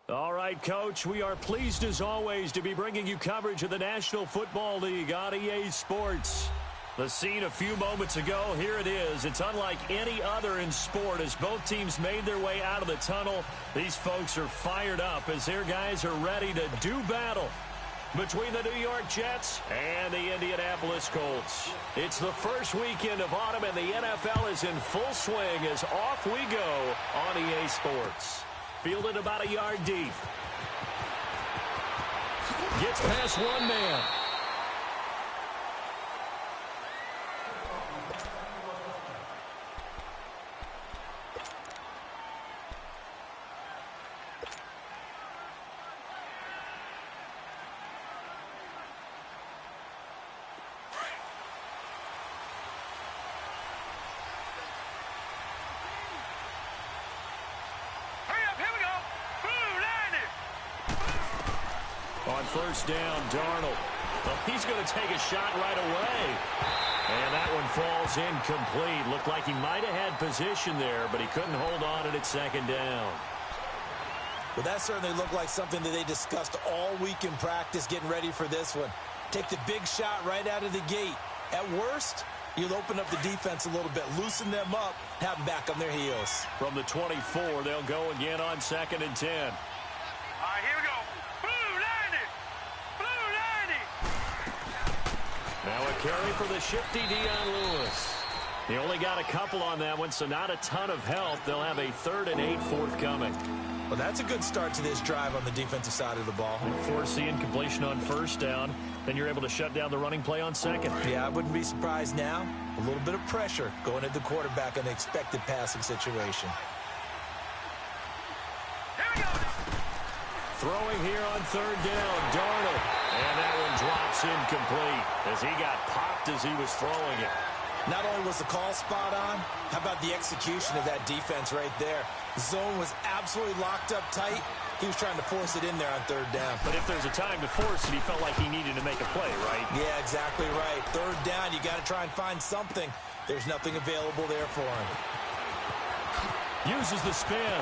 All right, Coach, we are pleased as always to be bringing you coverage of the National Football League on EA Sports. The scene a few moments ago, here it is. It's unlike any other in sport as both teams made their way out of the tunnel. These folks are fired up as their guys are ready to do battle between the New York Jets and the Indianapolis Colts. It's the first weekend of autumn and the NFL is in full swing as off we go on EA Sports. Fielded about a yard deep. Gets past one man. On first down, Darnold. Well, he's going to take a shot right away. And that one falls incomplete. Looked like he might have had position there, but he couldn't hold on at second down. Well, that certainly looked like something that they discussed all week in practice getting ready for this one. Take the big shot right out of the gate. At worst, you'll open up the defense a little bit, loosen them up, have them back on their heels. From the 24, they'll go again on 2nd and 10. All right, here we go. Blue 90. Now a carry for the shifty Dion Lewis. He only got a couple on that one, so not a ton of help. They'll have a 3rd and 8 forthcoming. Well, that's a good start to this drive on the defensive side of the ball. Force the incompletion on first down. Then you're able to shut down the running play on second. Yeah, I wouldn't be surprised now. A little bit of pressure going at the quarterback in the expected passing situation. Here we go. Throwing here on 3rd down, Darnold. And that one drops incomplete as he got popped as he was throwing it. Not only was the call spot on, how about the execution of that defense right there? The zone was absolutely locked up tight. He was trying to force it in there on 3rd down. But if there's a time to force it, he felt like he needed to make a play, right? Yeah, exactly right. 3rd down, you got to try and find something. There's nothing available there for him. Uses the spin.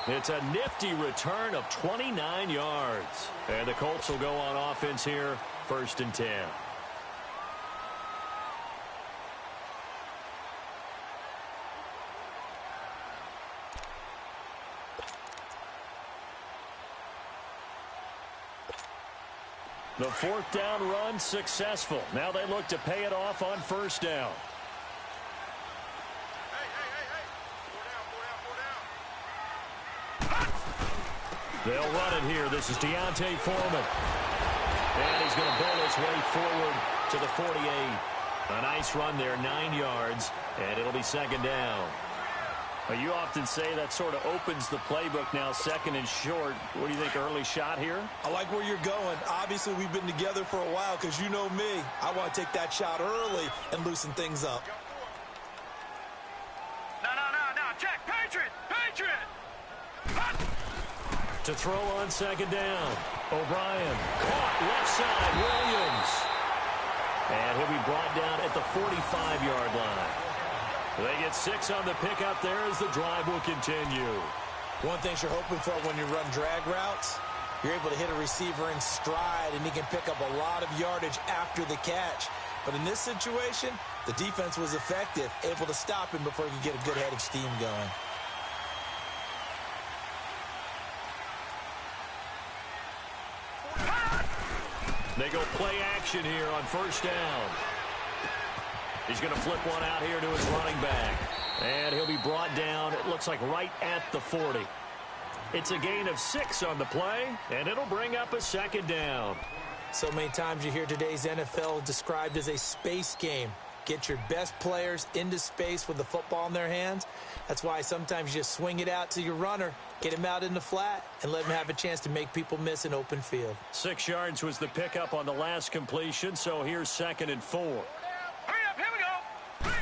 It's a nifty return of 29 yards. And the Colts will go on offense here, 1st and 10. The 4th down run successful. Now they look to pay it off on 1st down. They'll run it here. This is Deontay Foreman. And he's going to bowl his way forward to the 48. A nice run there, 9 yards, and it'll be 2nd down. Well, you often say that sort of opens the playbook now, 2nd and short. What do you think, early shot here? I like where you're going. Obviously, we've been together for a while because you know me. I want to take that shot early and loosen things up. No. Check. Patriot. To throw on 2nd down. O'Brien caught left side. Williams. And he'll be brought down at the 45-yard line. They get 6 on the pickup there as the drive will continue. One thing you're hoping for when you run drag routes, you're able to hit a receiver in stride and he can pick up a lot of yardage after the catch. But in this situation, the defense was effective, able to stop him before he could get a good head of steam going. They go play action here on 1st down. He's going to flip one out here to his running back. And he'll be brought down, it looks like right at the 40. It's a gain of 6 on the play, and it'll bring up a 2nd down. So many times you hear today's NFL described as a space game. Get your best players into space with the football in their hands. That's why sometimes you just swing it out to your runner, get him out in the flat, and let him have a chance to make people miss an open field. 6 yards was the pickup on the last completion, so here's 2nd and 4. Hurry up, here we go.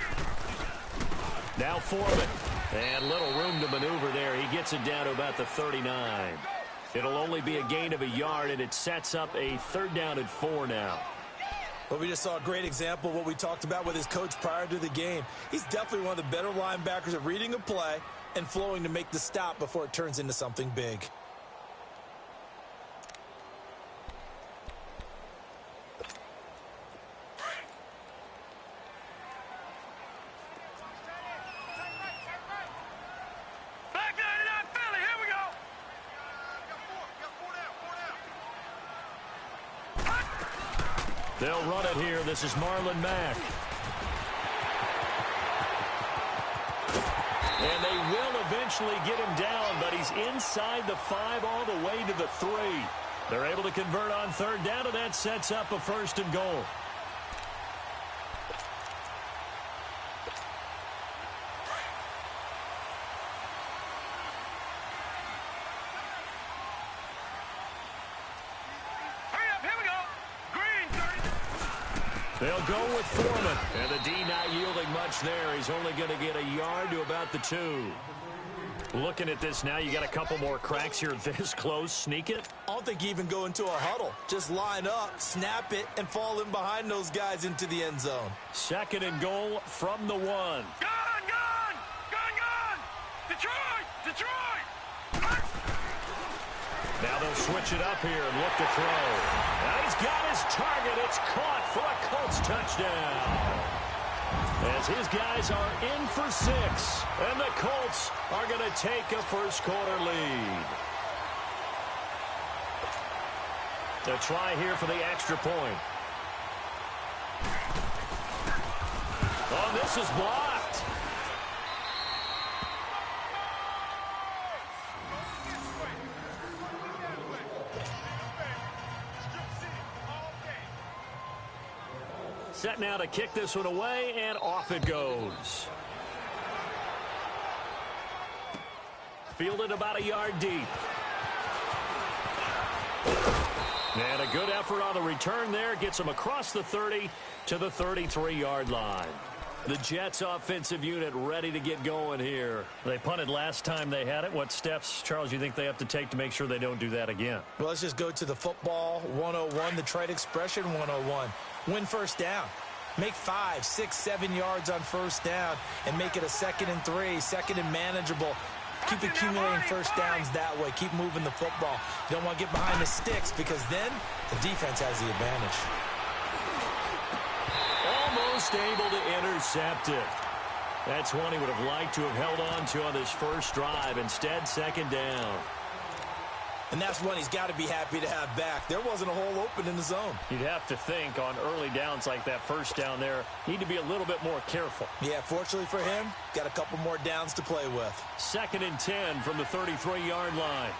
Now Foreman. And little room to maneuver there. He gets it down to about the 39. It'll only be a gain of a yard, and it sets up a 3rd down and 4 now. Well, we just saw a great example of what we talked about with his coach prior to the game. He's definitely one of the better linebackers at reading a play, and flowing to make the stop before it turns into something big. They'll run it here. This is Marlon Mack. And they will eventually get him down, but he's inside the 5 all the way to the 3. They're able to convert on third down, and that sets up a 1st and goal. They'll go with Foreman, and the D not yielding much there. He's only going to get a yard to about the 2. Looking at this now, you got a couple more cracks here this close. Sneak it? I don't think you even go into a huddle. Just line up, snap it, and fall in behind those guys into the end zone. 2nd and goal from the 1. Gun! Detroit! Now they'll switch it up here and look to throw. Now he's got his target. It's caught for a Colts touchdown. As his guys are in for 6. And the Colts are going to take a first-quarter lead. A try here for the extra point. Oh, this is blocked. Set now to kick this one away, and off it goes. Fielded about a yard deep. And a good effort on the return there. Gets him across the 30 to the 33-yard line. The Jets offensive unit ready to get going here. They punted last time they had it. What steps, Charles, you think they have to take to make sure they don't do that again? Well, let's just go to the football 101, the trite expression 101. Win first down. Make 5, 6, 7 yards on first down and make it a 2nd and 3, 2nd and manageable. Keep accumulating first downs that way. Keep moving the football. You don't want to get behind the sticks because then the defense has the advantage. Almost able to intercept it. That's one he would have liked to have held on to on this first drive. Instead, 2nd down. And that's one he's got to be happy to have back. There wasn't a hole open in the zone. You'd have to think on early downs like that first down there, need to be a little bit more careful. Yeah, fortunately for him, got a couple more downs to play with. 2nd and 10 from the 33-yard line.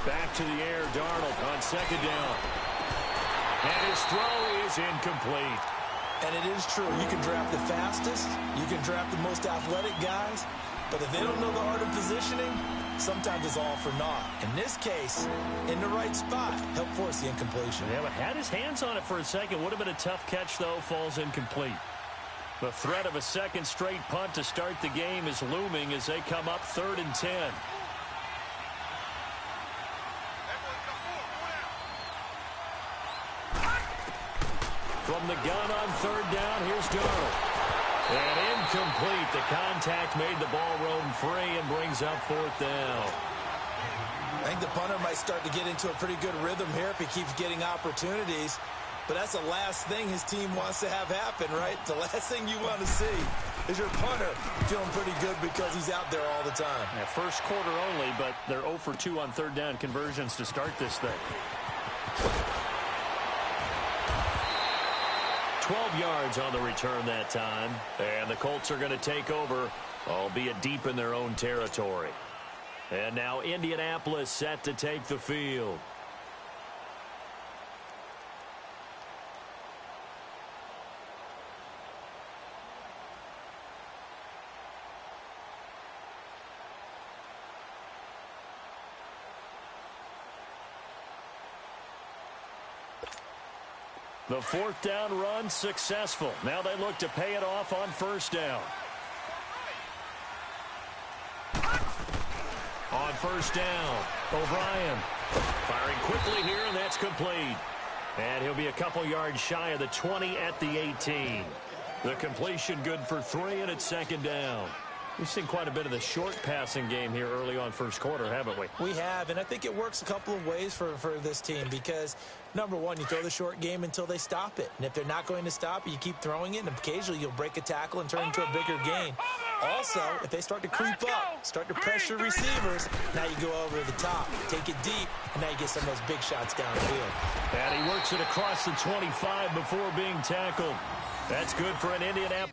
Back to the air, Darnold on 2nd down. And his throw is incomplete. And it is true. You can draft the fastest. You can draft the most athletic guys. But if they don't know the art of positioning, sometimes it's all for naught. In this case, in the right spot, help force the incompletion. Yeah, but had his hands on it for a second. Would have been a tough catch, though. Falls incomplete. The threat of a 2nd straight punt to start the game is looming as they come up 3rd and 10. From the gun on 3rd down, here's Darnold. And incomplete. The contact made the ball roam free and brings up 4th down. I think the punter might start to get into a pretty good rhythm here if he keeps getting opportunities. But that's the last thing his team wants to have happen, right? The last thing you want to see is your punter feeling pretty good because he's out there all the time. Yeah, first quarter only, but they're 0 for 2 on 3rd down conversions to start this thing. 12 yards on the return that time. And the Colts are going to take over, albeit deep in their own territory. And now Indianapolis set to take the field. The 4th down run successful. Now they look to pay it off on 1st down. On 1st down, O'Brien firing quickly here, and that's complete. And he'll be a couple yards shy of the 20 at the 18. The completion good for 3, and it's second down. We've seen quite a bit of the short passing game here early on first quarter, haven't we? We have, and I think it works a couple of ways for this team because, number one, you throw the short game until they stop it. And if they're not going to stop it, you keep throwing it, and occasionally you'll break a tackle and turn into a bigger gain. Also, if they start to creep up, start to pressure receivers, now you go over the top, take it deep, and now you get some of those big shots downfield. And he works it across the 25 before being tackled. That's good for an Indianapolis.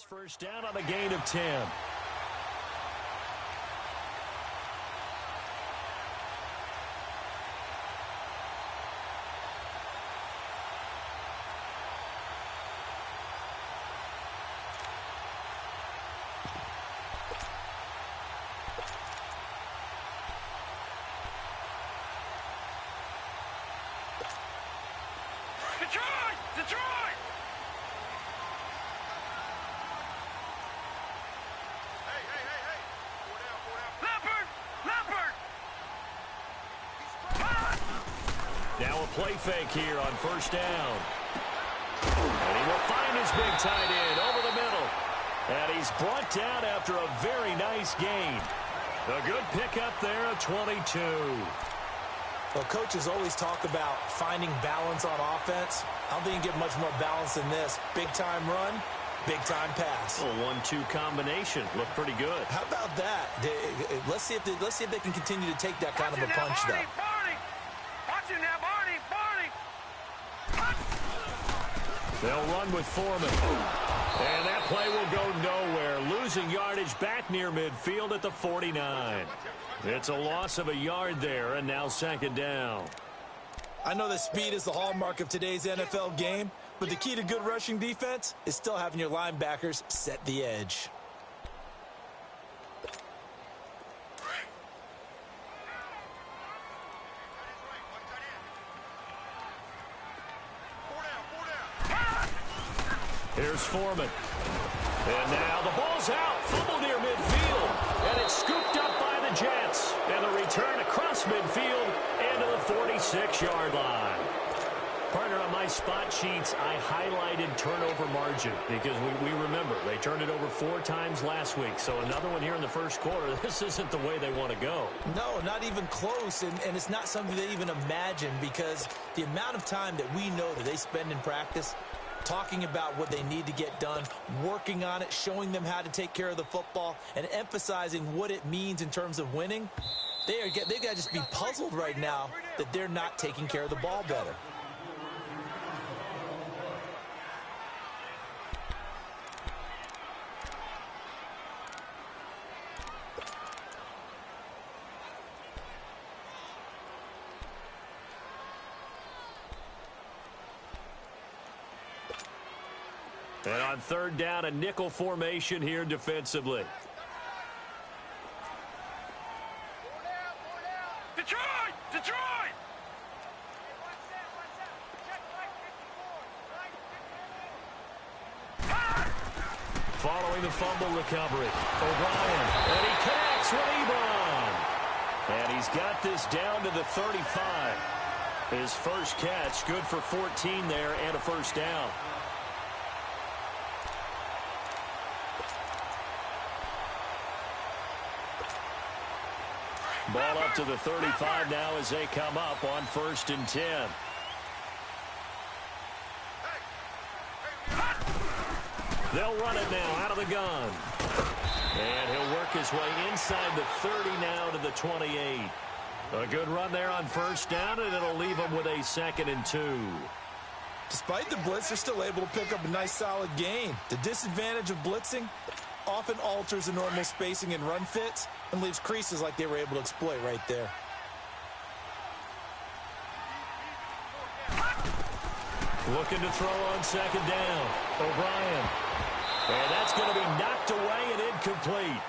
First down on a gain of 10. Detroit! Now a play fake here on first down. And he will find his big tight end over the middle. And he's brought down after a very nice gain. A good pickup there of 22. Well, coaches always talk about finding balance on offense. I don't think you can get much more balance than this. Big-time run, big-time pass. A 1-2 combination. Looked pretty good. How about that? Let's see if they can continue to take that kind of a punch, though. They'll run with Foreman. And that play will go nowhere. Losing yardage back near midfield at the 49. It's a loss of a yard there, and now second down. I know that speed is the hallmark of today's NFL game, but the key to good rushing defense is still having your linebackers set the edge. Here's Foreman. And now the ball's out. Fumble near midfield. And it's scooped up by the Jets. And the return across midfield and to the 46-yard line. Partner, on my spot sheets, I highlighted turnover margin because we remember they turned it over 4 times last week. So another one here in the first quarter. This isn't the way they want to go. No, not even close. And it's not something they even imagine because the amount of time that we know that they spend in practice talking about what they need to get done, working on it, showing them how to take care of the football, and emphasizing what it means in terms of winning, they've got to just be puzzled right now that they're not taking care of the ball better. And on third down, a nickel formation here defensively. Detroit! Detroit! Following the fumble recovery, O'Brien, and he connects with Ebron. And he's got this down to the 35. His first catch, good for 14 there and a first down. Ball up to the 35 now as they come up on 1st and 10. They'll run it now out of the gun. And he'll work his way inside the 30 now to the 28. A good run there on first down, and it'll leave them with a 2nd and 2. Despite the blitz, they're still able to pick up a nice solid gain. The disadvantage of blitzing often alters the normal spacing and run fits and leaves creases like they were able to exploit right there. Looking to throw on 2nd down. O'Brien. And that's going to be knocked away and incomplete.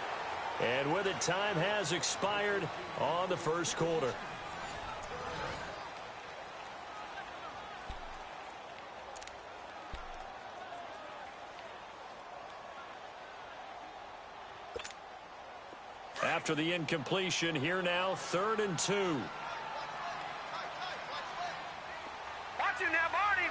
And with it, time has expired on the first quarter. After the incompletion, here now, 3rd and 2. Watch him now, Barney.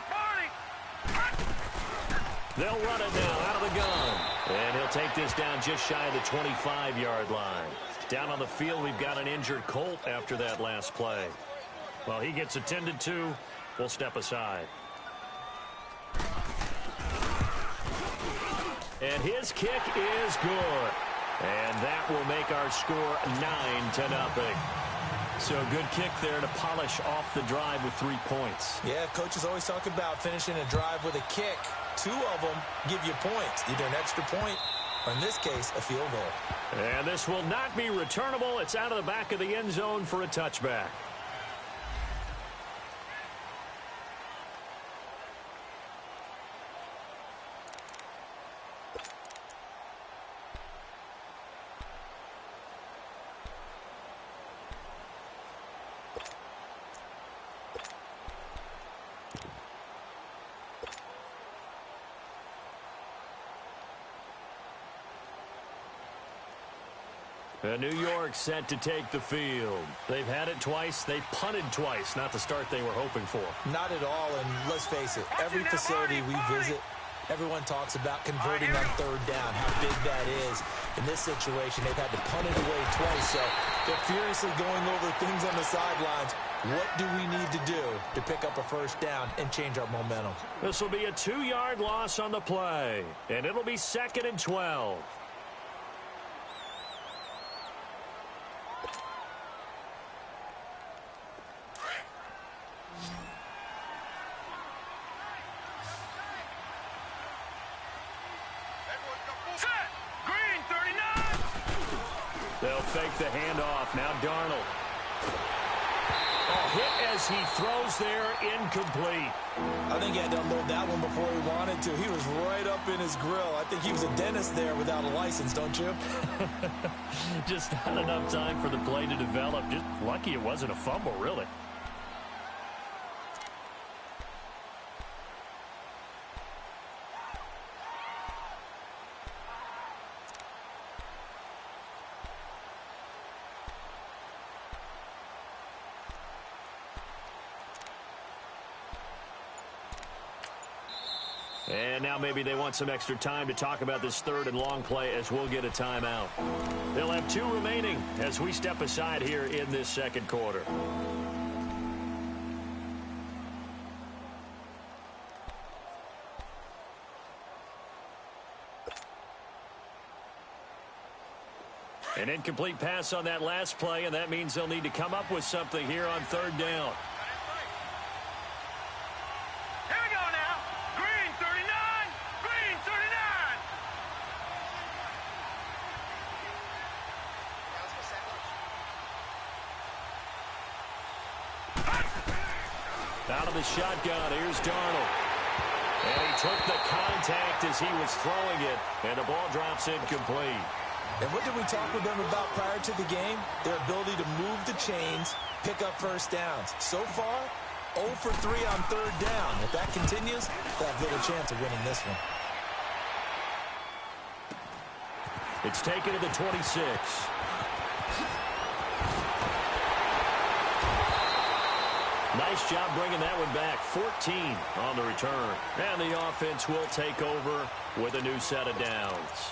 They'll run it now out of the gun. And he'll take this down just shy of the 25-yard line. Down on the field, we've got an injured Colt after that last play. Well, he gets attended to. We'll step aside. And his kick is good. And that will make our score 9-0. So a good kick there to polish off the drive with 3 points. Yeah, coaches always talk about finishing a drive with a kick. 2 of them give you points, either an extra point or, in this case, a field goal. And this will not be returnable. It's out of the back of the end zone for a touchback. New York set to take the field. They've had it twice. They've punted twice. Not the start they were hoping for. Not at all, and let's face it, every facility we visit, everyone talks about converting on 3rd down, how big that is. In this situation, they've had to punt it away twice, so they're furiously going over things on the sidelines. What do we need to do to pick up a 1st down and change our momentum? This will be a 2-yard loss on the play, and it'll be 2nd and 12. They'll fake the handoff. Now Darnold. Hit as he throws there, incomplete. I think he had to unload that one before he wanted to. He was right up in his grill. I think he was a dentist there without a license, don't you? Just not enough time for the play to develop. Just lucky it wasn't a fumble, really. And now maybe they want some extra time to talk about this 3rd and long play as we'll get a timeout. They'll have 2 remaining as we step aside here in this 2nd quarter. An incomplete pass on that last play, and that means they'll need to come up with something here on 3rd down. Out of the shotgun, here's Darnold. And he took the contact as he was throwing it, and the ball drops incomplete. And what did we talk with them about prior to the game? Their ability to move the chains, pick up 1st downs. So far, 0 for 3 on 3rd down. If that continues, they'll have little chance of winning this one. It's taken to the 26. Nice job bringing that one back. 14 on the return. And the offense will take over with a new set of downs.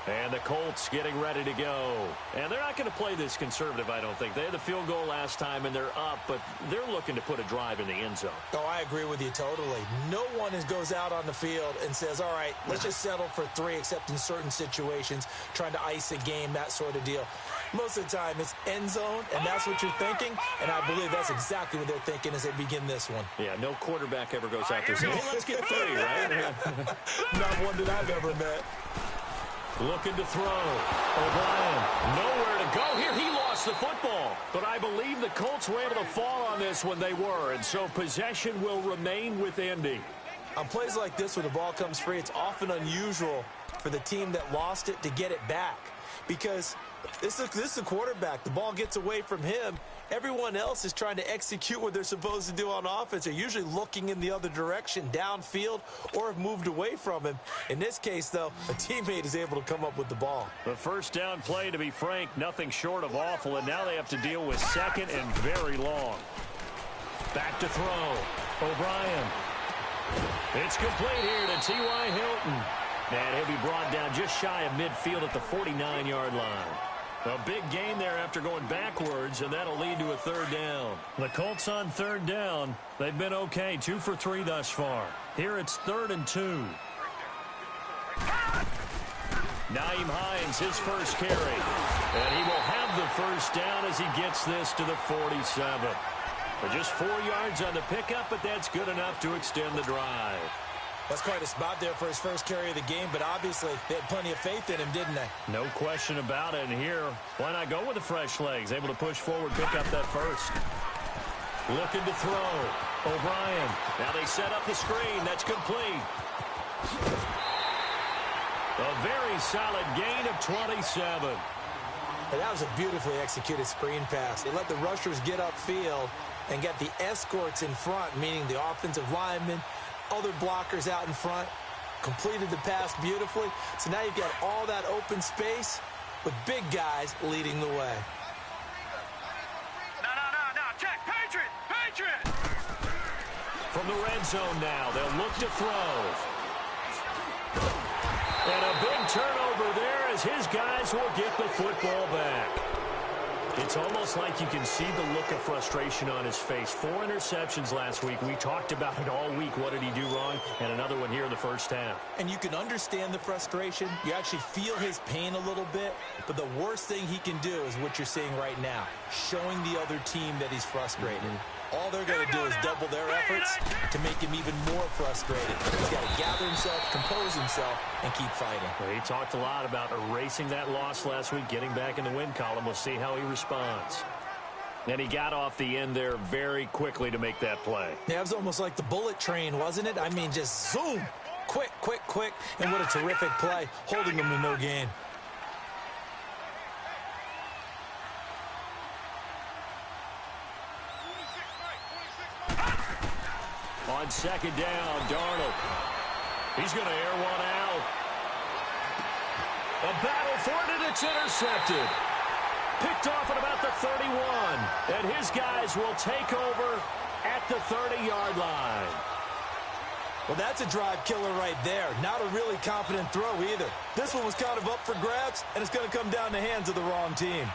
And the Colts getting ready to go. And they're not going to play this conservative, I don't think. They had the field goal last time, and they're up, but they're looking to put a drive in the end zone. Oh, I agree with you totally. No one goes out on the field and says, all right, let's just settle for 3, except in certain situations, trying to ice a game, that sort of deal. Most of the time, it's end zone, and that's what you're thinking, and I believe that's exactly what they're thinking as they begin this one. Yeah, no quarterback ever goes out there saying, well, let's get 3, right? Not one that I've ever met. Looking to throw. O'Brien, nowhere to go here. He lost the football. But I believe the Colts were able to fall on this when they were, and so possession will remain with Indy. On plays like this where the ball comes free, it's often unusual for the team that lost it to get it back. because this is a quarterback. The ball gets away from him. Everyone else is trying to execute what they're supposed to do on offense. They're usually looking in the other direction, downfield, or have moved away from him. In this case, though, a teammate is able to come up with the ball. The first down play, to be frank, nothing short of awful, and now they have to deal with second and very long. Back to throw. O'Brien. It's complete here to T.Y. Hilton. And he'll be brought down just shy of midfield at the 49-yard line. A big gain there after going backwards, and that'll lead to a third down. The Colts on third down. They've been okay, 2 for 3 thus far. Here it's 3rd and 2. Nyheim Hines, his first carry. And he will have the first down as he gets this to the 47. Just 4 yards on the pickup, but that's good enough to extend the drive. That's quite a spot there for his first carry of the game, but obviously they had plenty of faith in him, didn't they? No question about it. And here, why not go with the fresh legs? Able to push forward, pick up that first. Looking to throw. O'Brien. Now they set up the screen. That's complete. A very solid gain of 27. And that was a beautifully executed screen pass. They let the rushers get upfield and get the escorts in front, meaning the offensive linemen, other blockers out in front, completed the pass beautifully. So now you've got all that open space with big guys leading the way. No. Check. Patriot. From the red zone now, they'll look to throw. And a big turnover there as his guys will get the football back. It's almost like you can see the look of frustration on his face. 4 interceptions last week. We talked about it all week. What did he do wrong? And another one here in the first half. And you can understand the frustration. You actually feel his pain a little bit. But the worst thing he can do is what you're seeing right now, showing the other team that he's frustrated. All they're going to do is double their efforts to make him even more frustrated. He's got to gather himself, compose himself, and keep fighting. Well, he talked a lot about erasing that loss last week, getting back in the win column. We'll see how he responds. And he got off the end there very quickly to make that play. Yeah, it was almost like the bullet train, wasn't it? I mean, just zoom. Quick. And what a terrific play, holding him to no gain. On second down, Darnold. He's going to air one out. A battle for it, and it's intercepted. Picked off at about the 31. And his guys will take over at the 30-yard line. Well, that's a drive killer right there. Not a really confident throw either. This one was kind of up for grabs, and it's going to come down the hands of the wrong team.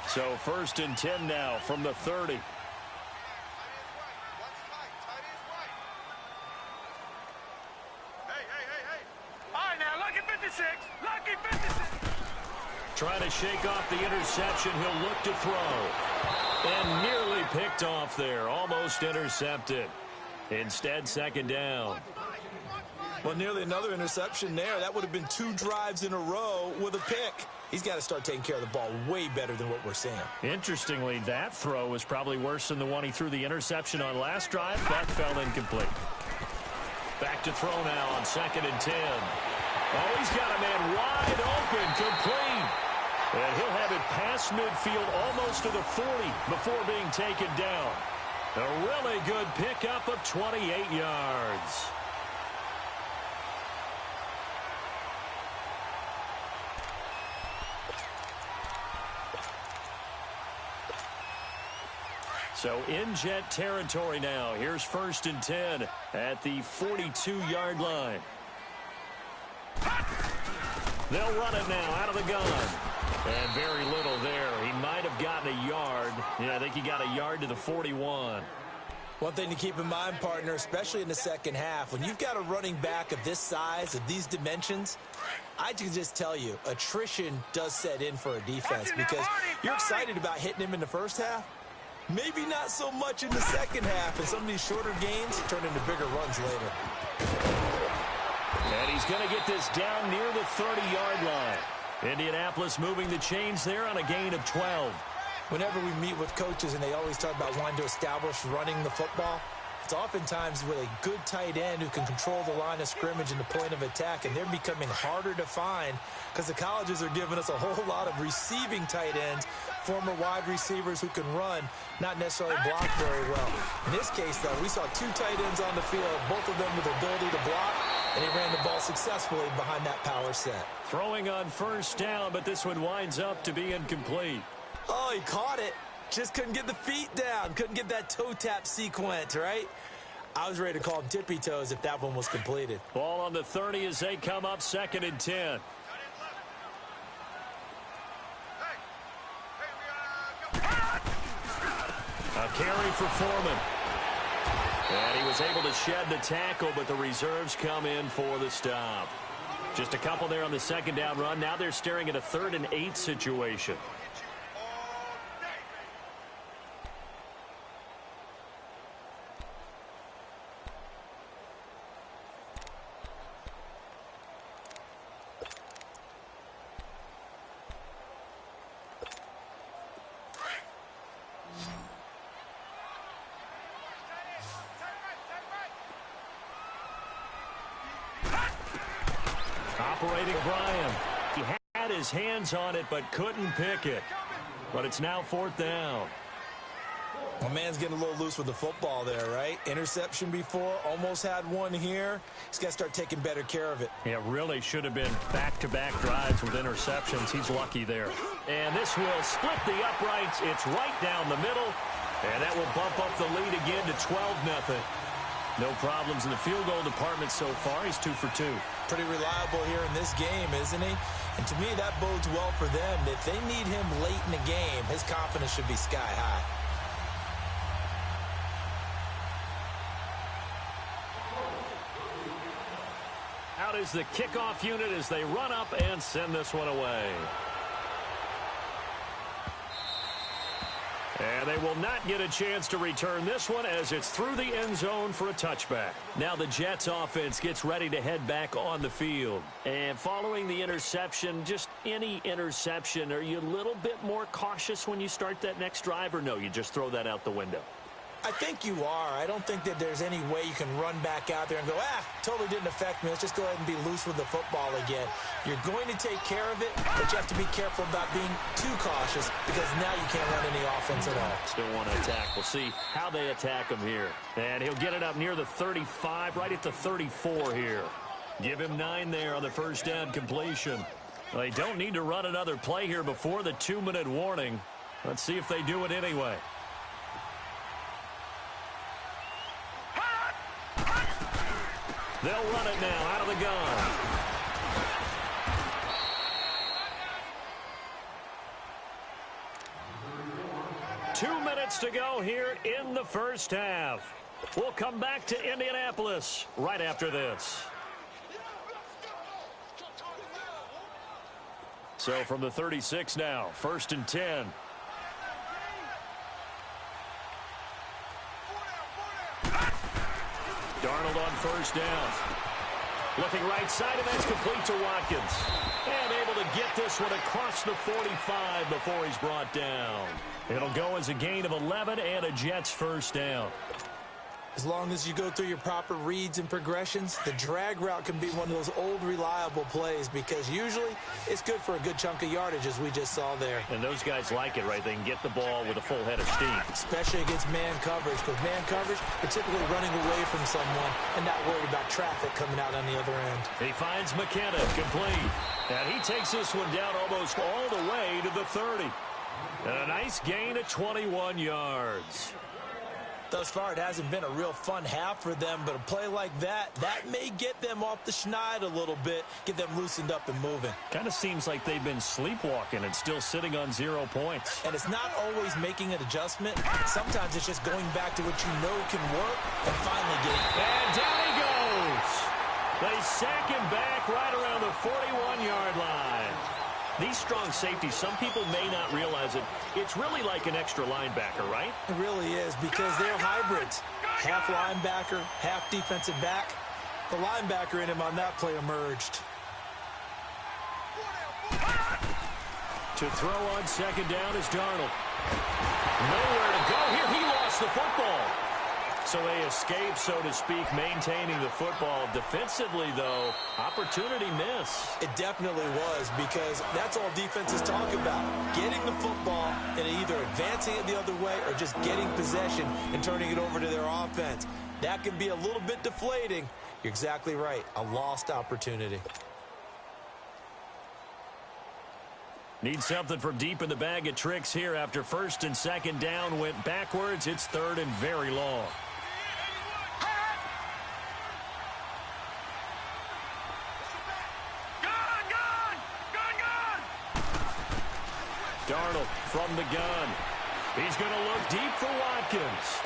So 1st and 10 now from the 30. All right, now, lucky 56. Lucky 56. Trying to shake off the interception. He'll look to throw. And nearly picked off there. Almost intercepted. Instead, second down. Well, nearly another interception there. That would have been 2 drives in a row with a pick. He's got to start taking care of the ball way better than what we're seeing. Interestingly, that throw was probably worse than the one he threw the interception on last drive. That fell incomplete. Back to throw now on 2nd and 10. Oh, he's got a man wide open, complete. And he'll have it past midfield almost to the 40 before being taken down. A really good pickup of 28 yards. So in Jet territory now. Here's 1st and 10 at the 42-yard line. They'll run it now out of the gun. And very little there. He might have gotten a yard. Yeah, I think he got a yard to the 41. One thing to keep in mind, partner, especially in the second half, when you've got a running back of this size, of these dimensions, I can just tell you, attrition does set in for a defense because you're excited about hitting him in the first half. Maybe not so much in the second half, and some of these shorter gains turn into bigger runs later. And he's going to get this down near the 30-yard line. Indianapolis moving the chains there on a gain of 12. Whenever we meet with coaches and they always talk about wanting to establish running the football, it's It's oftentimes with a good tight end who can control the line of scrimmage and the point of attack, and they're becoming harder to find because the colleges are giving us a whole lot of receiving tight ends, former wide receivers who can run, not necessarily block very well. In this case, though, we saw two tight ends on the field, both of them with the ability to block, and he ran the ball successfully behind that power set. Throwing on first down, but this one winds up to be incomplete. Oh, he caught it. Just couldn't get the feet down. Couldn't get that toe tap sequence, right? I was ready to call him tippy toes if that one was completed. Ball on the 30 as they come up 2nd and 10. A carry for Foreman. And he was able to shed the tackle, but the reserves come in for the stop. Just a couple there on the 2nd down run. Now they're staring at a 3rd and 8 situation. Operating Bryant. He had his hands on it but couldn't pick it. But it's now 4th down. My man's getting a little loose with the football there, right? Interception before, almost had one here. He's got to start taking better care of it. Yeah, really should have been back-to-back drives with interceptions. He's lucky there. And this will split the uprights. It's right down the middle. And that will bump up the lead again to 12-0. No problems in the field goal department so far. He's 2 for 2. Pretty reliable here in this game, isn't he? And to me, that bodes well for them. If they need him late in the game, his confidence should be sky high. Out is the kickoff unit as they run up and send this one away. And they will not get a chance to return this one as it's through the end zone for a touchback. Now the Jets offense gets ready to head back on the field. And following the interception, just any interception, are you a little bit more cautious when you start that next drive, or no, you just throw that out the window? I think you are. I don't think that there's any way you can run back out there and go, totally didn't affect me. Let's just go ahead and be loose with the football again. You're going to take care of it, but you have to be careful about being too cautious because now you can't run any offense at all. Still want to attack. We'll see how they attack him here. And he'll get it up near the 35, right at the 34 here. Give him 9 there on the first down completion. They don't need to run another play here before the 2-minute warning. Let's see if they do it anyway. They'll run it now out of the gun. Two minutes to go here in the first half. We'll come back to Indianapolis right after this. So from the 36 now, 1st and 10. Darnold on first down. Looking right side, and that's complete to Watkins. And able to get this one across the 45 before he's brought down. It'll go as a gain of 11 and a Jets first down. As long as you go through your proper reads and progressions, the drag route can be one of those old reliable plays because usually it's good for a good chunk of yardage as we just saw there. And those guys like it, right? They can get the ball with a full head of steam. Especially against man coverage, because man coverage, they're typically running away from someone and not worried about traffic coming out on the other end. He finds McKenna complete. And he takes this one down almost all the way to the 30. And a nice gain of 21 yards. Thus far, it hasn't been a real fun half for them, but a play like that may get them off the schneid a little bit, get them loosened up and moving. Kind of seems like they've been sleepwalking and still sitting on 0 points. And it's not always making an adjustment. Sometimes it's just going back to what you know can work and finally getting it. And down he goes. They sack him back right around the 41-yard line. These strong safeties, some people may not realize it. It's really like an extra linebacker, right? It really is because they're hybrids. Half linebacker, half defensive back. The linebacker in him on that play emerged. To throw on second down is Darnold. Nowhere to go here. He lost the football. So they escape, so to speak, maintaining the football. Defensively, though, opportunity miss. It definitely was, because that's all defenses talk about. Getting the football and either advancing it the other way or just getting possession and turning it over to their offense. That can be a little bit deflating. You're exactly right. A lost opportunity. Need something from deep in the bag of tricks here after first and second down went backwards. It's third and very long. Darnold from the gun. He's going to look deep for Watkins.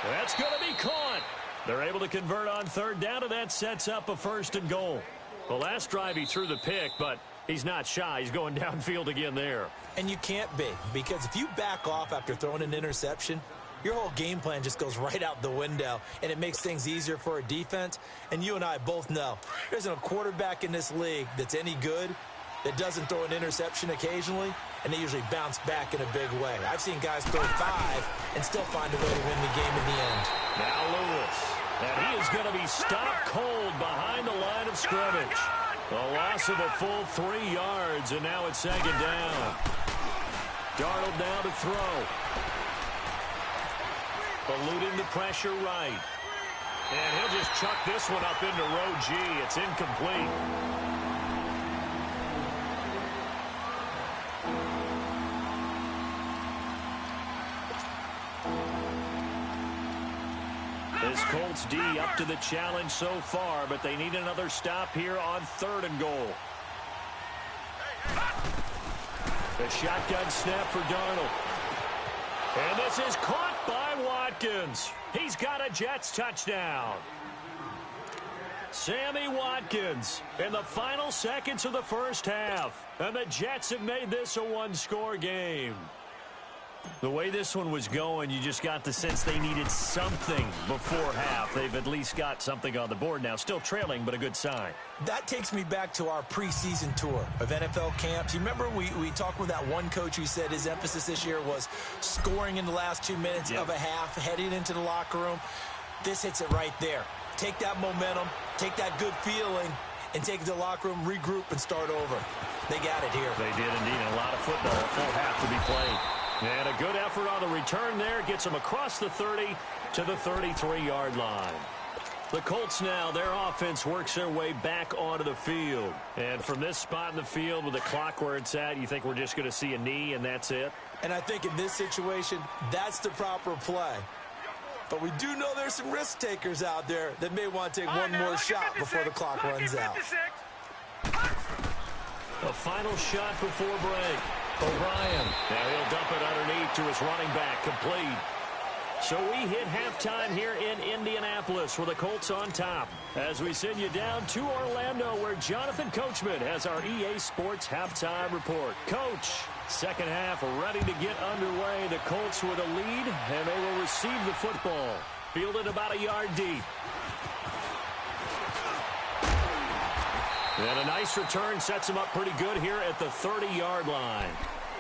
That's going to be caught. They're able to convert on third down, and that sets up a first and goal. The last drive he threw the pick, but he's not shy. He's going downfield again there. And you can't be, because if you back off after throwing an interception, your whole game plan just goes right out the window, and it makes things easier for a defense. And you and I both know there isn't a quarterback in this league that's any good that doesn't throw an interception occasionally, and they usually bounce back in a big way. I've seen guys throw 5 and still find a way to win the game in the end. Now Lewis, and he is going to be stopped cold behind the line of scrimmage. A loss of a full 3 yards, and now it's second down. Darnold now to throw. Eluding the pressure right. And he'll just chuck this one up into row G. It's incomplete. This Colts D up to the challenge so far, but they need another stop here on third and goal. The shotgun snap for Darnold. And this is caught by Watkins. He's got a Jets touchdown. Sammy Watkins in the final seconds of the first half. And the Jets have made this a one-score game. The way this one was going, you just got the sense they needed something before half. They've at least got something on the board now. Still trailing, but a good sign. That takes me back to our preseason tour of NFL camps. You remember we talked with that one coach who said his emphasis this year was scoring in the last 2 minutes of a half, heading into the locker room. This hits it right there. Take that momentum, take that good feeling, and take it to the locker room, regroup, and start over. They got it here. They did indeed. A lot of football, a full half to be played. And a good effort on the return there. Gets them across the 30 to the 33-yard line. The Colts now, their offense works their way back onto the field. And from this spot in the field with the clock where it's at, you think we're just going to see a knee and that's it? And I think in this situation, that's the proper play. But we do know there's some risk takers out there that may want to take one more shot before the clock runs out. A final shot before break. O'Brien. Now he'll dump it underneath to his running back. Complete. So we hit halftime here in Indianapolis with the Colts on top. As we send you down to Orlando where Jonathan Coachman has our EA Sports halftime report. Coach, second half ready to get underway. The Colts with a lead, and they will receive the football. Fielded about a yard deep. And a nice return sets them up pretty good here at the 30-yard line.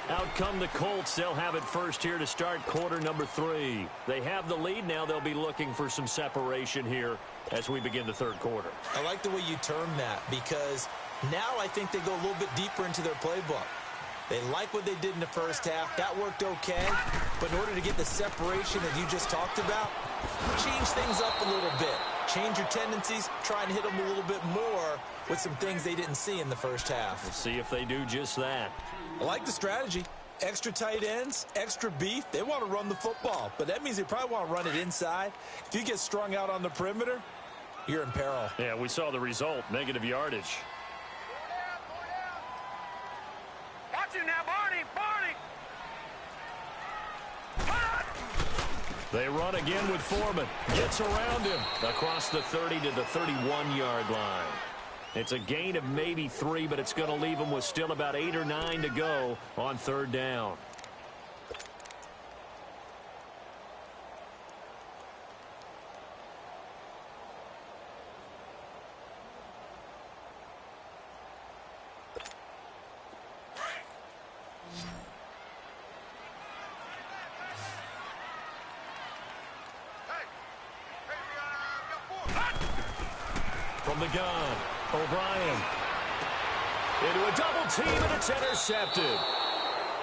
Out come the Colts. They'll have it first here to start quarter number 3. They have the lead. Now they'll be looking for some separation here as we begin the third quarter. I like the way you term that, because now I think they go a little bit deeper into their playbook. They like what they did in the first half. That worked okay. But in order to get the separation that you just talked about, change things up a little bit. Change your tendencies. Try and hit them a little bit more with some things they didn't see in the first half. We'll see if they do just that. I like the strategy. Extra tight ends, extra beef. They want to run the football, but that means they probably want to run it inside. If you get strung out on the perimeter, you're in peril. Yeah, we saw the result, negative yardage. Watch it now, Barney! They run again with Foreman. Gets around him across the 30 to the 31-yard line. It's a gain of maybe 3, but it's going to leave them with still about 8 or 9 to go on third down. From the gun, O'Brien. Into a double team, and it's intercepted.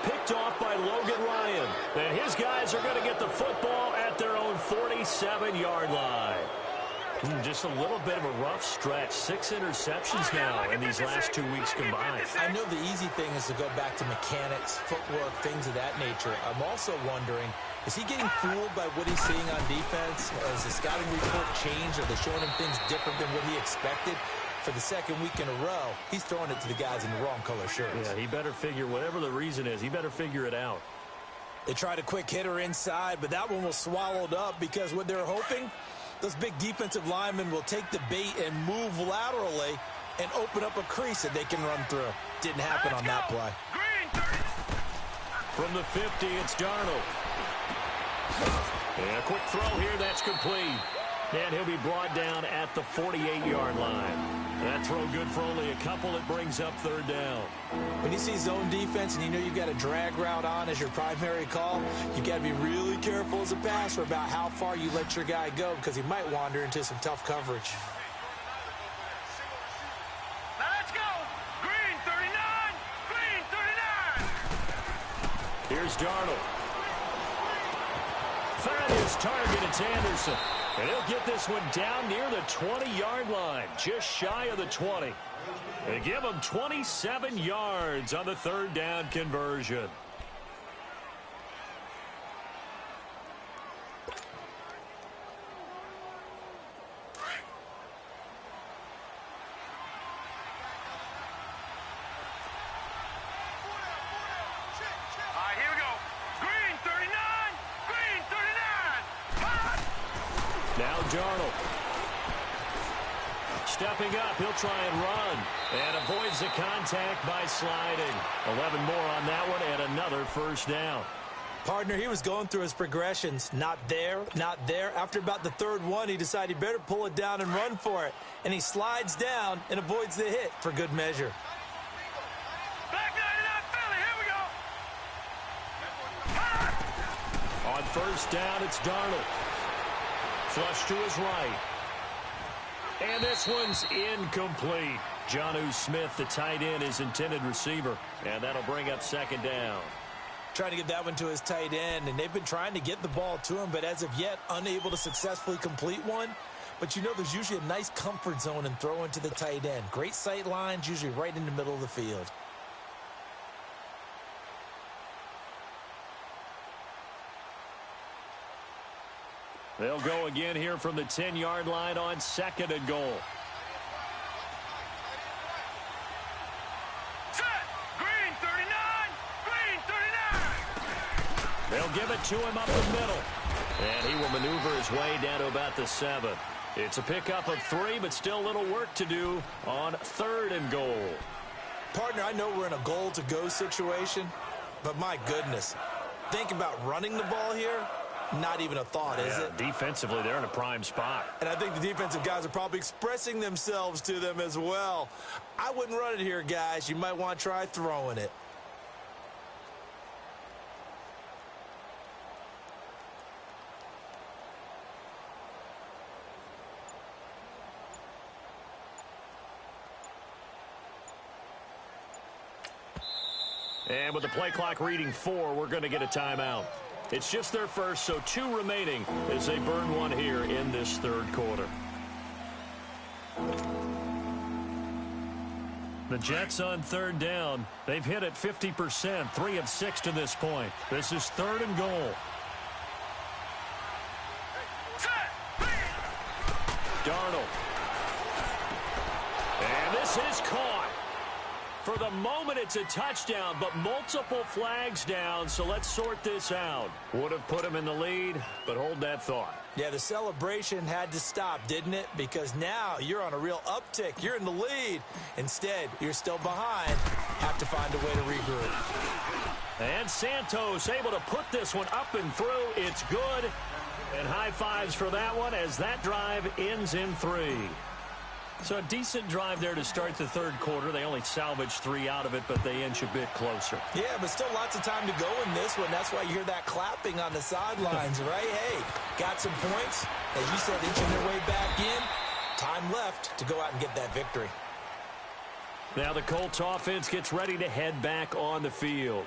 Picked off by Logan Ryan. And his guys are going to get the football at their own 47-yard line. Just a little bit of a rough stretch. 6 interceptions now in these last 2 weeks combined. I know the easy thing is to go back to mechanics, footwork, things of that nature. I'm also wondering, is he getting fooled by what he's seeing on defense? Has the scouting report changed? Are they showing him things different than what he expected? For the second week in a row, he's throwing it to the guys in the wrong color shirts. Yeah, he better figure, whatever the reason is, he better figure it out. They tried a quick hitter inside, but that one was swallowed up because what they're hoping, those big defensive linemen will take the bait and move laterally and open up a crease that they can run through. Didn't happen on that play. From the 50, it's Darnold. And a quick throw here, that's complete. And he'll be brought down at the 48-yard line. That throw good for only a couple. It brings up third down. When you see zone defense and you know you've got a drag route on as your primary call, you've got to be really careful as a passer about how far you let your guy go because he might wander into some tough coverage. Now let's go. Green 39. Green 39. Here's Darnold. Found his target. It's Anderson. And he'll get this one down near the 20-yard line, just shy of the 20. They give him 27 yards on the third down conversion. All right, here we go. Green 39. Green 39. Now Darnold. Stepping up, he'll try and run. And avoids the contact by sliding. 11 more on that one and another first down. Partner, he was going through his progressions. Not there, not there. After about the third one, he decided he better pull it down and run for it. And he slides down and avoids the hit for good measure. Back 99 Philly. Here we go. On first down, it's Darnold. Flush to his right. And this one's incomplete. Jonnu Smith, the tight end, his intended receiver. And that'll bring up second down. Trying to get that one to his tight end, and they've been trying to get the ball to him, but as of yet, unable to successfully complete one. But you know there's usually a nice comfort zone in throwing to the tight end. Great sight lines, usually right in the middle of the field. They'll go again here from the 10-yard line on second and goal. Set. Green 39. Green 39. They'll give it to him up the middle. And he will maneuver his way down to about the 7. It's a pickup of 3, but still a little work to do on third and goal. Partner, I know we're in a goal-to-go situation, but my goodness, think about running the ball here. Not even a thought, is it? Defensively, they're in a prime spot. And I think the defensive guys are probably expressing themselves to them as well. I wouldn't run it here, guys. You might want to try throwing it. And with the play clock reading 4, we're going to get a timeout. It's just their first, so 2 remaining as they burn one here in this third quarter. The Jets on third down. They've hit it 50%, 3 of 6 to this point. This is third and goal. Darnold. And this is caught. For the moment, it's a touchdown, but multiple flags down, so let's sort this out. Would have put him in the lead, but hold that thought. Yeah, the celebration had to stop, didn't it? Because now you're on a real uptick. You're in the lead. Instead, you're still behind. Have to find a way to regroup. And Santos able to put this one up and through. It's good. And high fives for that one as that drive ends in 3. So a decent drive there to start the third quarter. They only salvaged 3 out of it, but they inch a bit closer. Yeah, but still lots of time to go in this one. That's why you hear that clapping on the sidelines, right? Hey, got some points. As you said, inching their way back in. Time left. left to go out and get that victory. Now the Colts offense gets ready to head back on the field.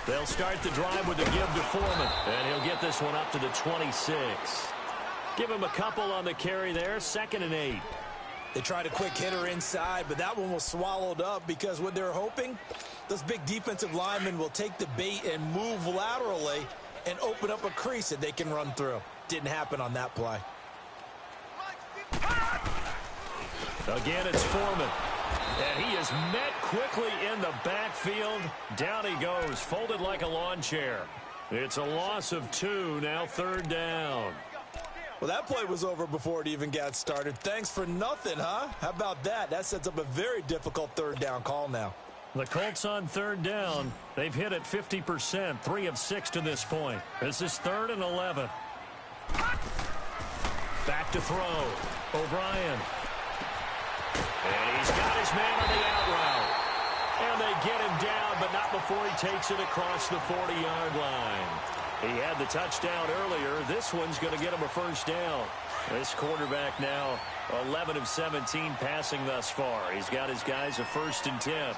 They'll start the drive with a give to Foreman, and he'll get this one up to the 26. Give him a couple on the carry there, 2nd and 8. They tried a quick hitter inside, but that one was swallowed up because what they're hoping, those big defensive linemen will take the bait and move laterally and open up a crease that they can run through. Didn't happen on that play. Again, it's Foreman. And he is met quickly in the backfield. Down he goes, folded like a lawn chair. It's a loss of 2, now 3rd down. Well, that play was over before it even got started. Thanks for nothing, huh? How about that? That sets up a very difficult 3rd down call now. The Colts on 3rd down. They've hit it 50%, 3 of 6 to this point. This is 3rd and 11. Back to throw. O'Brien. And he's got his man on the out route. And they get him down, but not before he takes it across the 40-yard line. He had the touchdown earlier. This one's going to get him a 1st down. This quarterback now 11 of 17 passing thus far. He's got his guys a 1st and 10.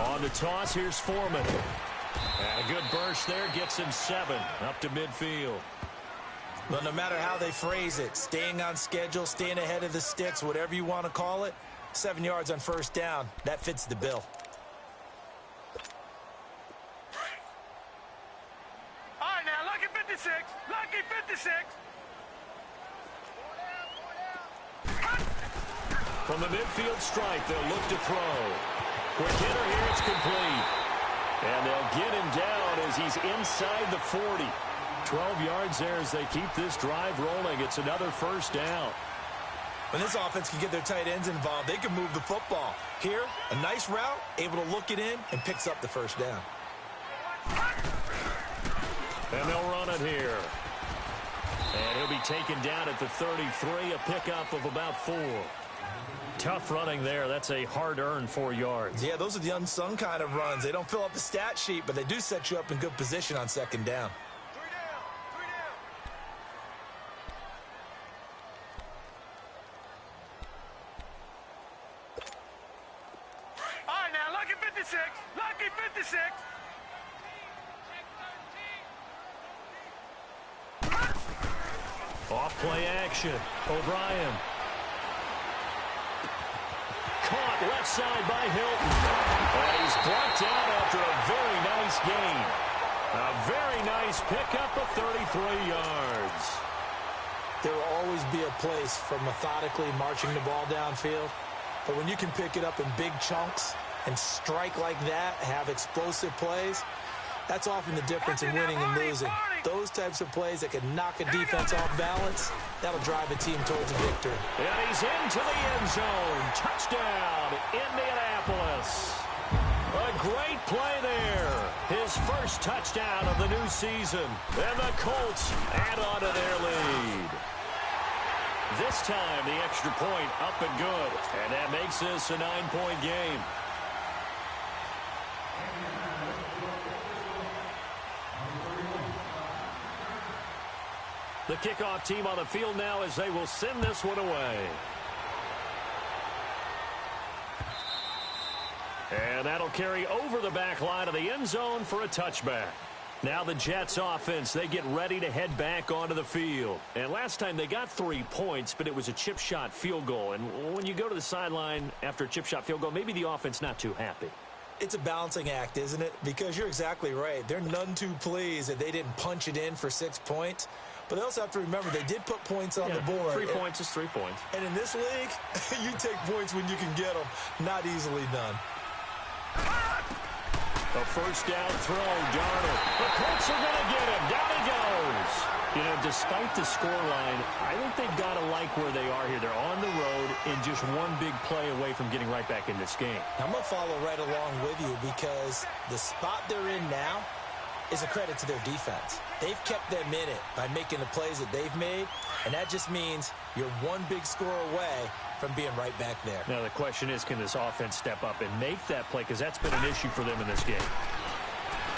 On the toss, here's Foreman. And a good burst there gets him 7 up to midfield. Well, no matter how they phrase it, staying on schedule, staying ahead of the sticks, whatever you want to call it, 7 yards on 1st down, that fits the bill. All right, now, lucky 56. Lucky 56. From the midfield stripe, they'll look to throw. Quick hitter here, it's complete. And they'll get him down as he's inside the 40. 12 yards there as they keep this drive rolling. It's another 1st down. When this offense can get their tight ends involved, they can move the football. Here, a nice route, able to look it in, and picks up the 1st down. And they'll run it here. And he'll be taken down at the 33, a pickup of about 4. Tough running there. That's a hard-earned 4 yards. Yeah, those are the unsung kind of runs. They don't fill up the stat sheet, but they do set you up in good position on 2nd down. Lucky 56. Off play action. O'Brien. Caught left side by Hilton. And he's brought down after a very nice gain. A very nice pickup of 33 yards. There will always be a place for methodically marching the ball downfield. But when you can pick it up in big chunks and strike like that, have explosive plays, that's often the difference in winning and losing. Those types of plays that can knock a defense off balance, that'll drive a team towards a victory. And he's into the end zone. Touchdown, Indianapolis. A great play there. His 1st touchdown of the new season. And the Colts add on to their lead. This time, the extra point up and good. And that makes this a 9-point game. The kickoff team on the field now as they will send this one away. And that'll carry over the back line of the end zone for a touchback. Now the Jets offense, they get ready to head back onto the field. And last time they got 3 points, but it was a chip shot field goal. And when you go to the sideline after a chip shot field goal, maybe the offense not too happy. It's a balancing act, isn't it? Because you're exactly right. They're none too pleased that they didn't punch it in for 6 points. But they also have to remember they did put points on the board. 3 points is 3 points. And in this league, you take points when you can get them. Not easily done. A first down throw, Darnold. The Colts are going to get him. Down he goes. You know, despite the scoreline, I think they've got to like where they are here. They're on the road and just one big play away from getting right back in this game. I'm going to follow right along with you because the spot they're in now is a credit to their defense. They've kept them in it by making the plays that they've made, and that just means you're one big score away from being right back there. Now the question is, can this offense step up and make that play? Because that's been an issue for them in this game.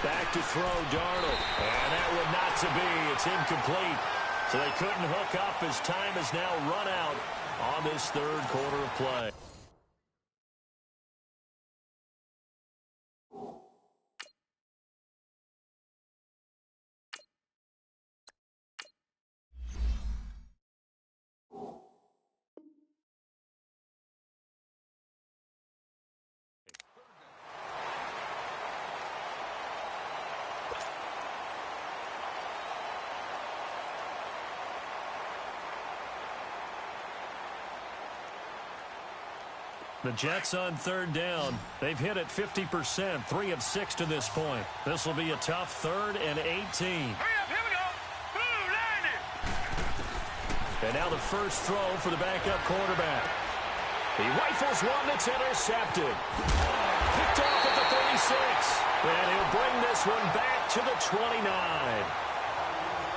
Back to throw, Darnold. And that would not to be. It's incomplete. So they couldn't hook up as time has now run out on this third quarter of play. The Jets on third down. They've hit it 50%, 3 of 6 to this point. This will be a tough 3rd and 18. Hurry up, here we go. And now the first throw for the backup quarterback. He rifles one that's intercepted. Picked off at the 36. And he'll bring this one back to the 29.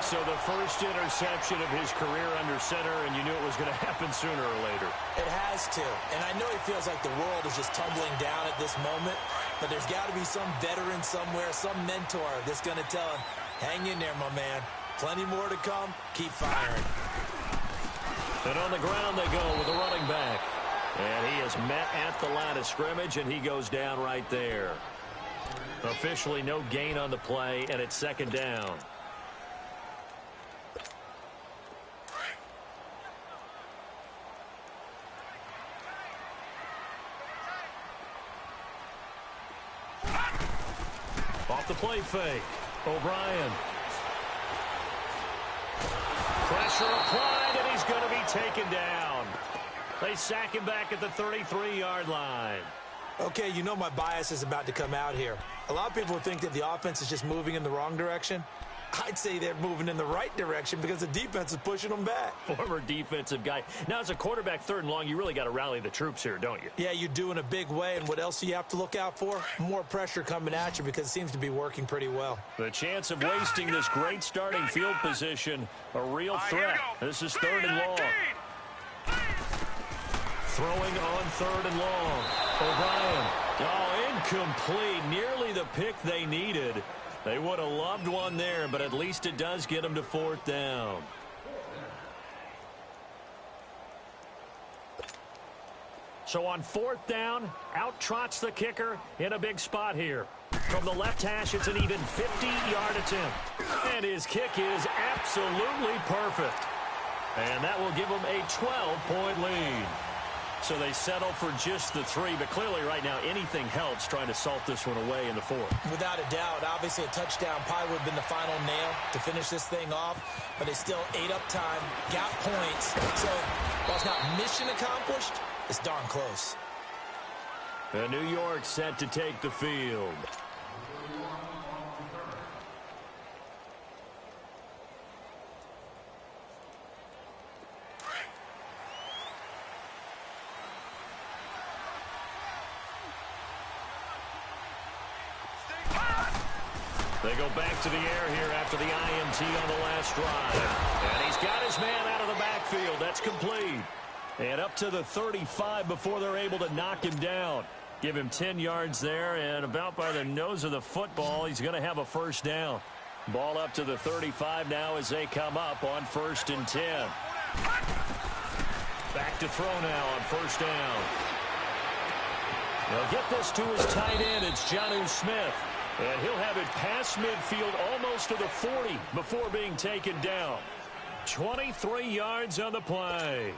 So the first interception of his career under center, and you knew it was going to happen sooner or later. It has to. And I know he feels like the world is just tumbling down at this moment, but there's got to be some veteran somewhere, some mentor that's going to tell him, hang in there, my man. Plenty more to come. Keep firing. And on the ground they go with the running back. And he is met at the line of scrimmage, and he goes down right there. Officially no gain on the play, and it's second down. Off the play fake. O'Brien. Pressure applied, and he's going to be taken down. They sack him back at the 33-yard line. Okay, you know my bias is about to come out here. A lot of people think that the offense is just moving in the wrong direction. I'd say they're moving in the right direction because the defense is pushing them back. Former defensive guy. Now, as a quarterback, 3rd and long, you really got to rally the troops here, don't you? Yeah, you do in a big way. And what else do you have to look out for? More pressure coming at you because it seems to be working pretty well. The chance of wasting this great starting field position, a real threat. This is 3rd and long. Throwing on 3rd and long. O'Brien. Oh, incomplete. Nearly the pick they needed. They would have loved one there, but at least it does get them to 4th down. So on 4th down, out trots the kicker in a big spot here. From the left hash, it's an even 50-yard attempt. And his kick is absolutely perfect. And that will give them a 12-point lead. So they settle for just the 3, but clearly right now anything helps trying to salt this one away in the 4th. Without a doubt, obviously a touchdown probably would have been the final nail to finish this thing off, but they still ate up time, got points. So while it's not mission accomplished, it's darn close. And New York set to take the field. They go back to the air here after the INT on the last drive. And he's got his man out of the backfield. That's complete. And up to the 35 before they're able to knock him down. Give him 10 yards there, and about by the nose of the football, he's going to have a first down. Ball up to the 35 now as they come up on 1st and 10. Back to throw now on 1st down. They'll get this to his tight end. It's Jonnu Smith. And he'll have it past midfield almost to the 40 before being taken down. 23 yards on the play.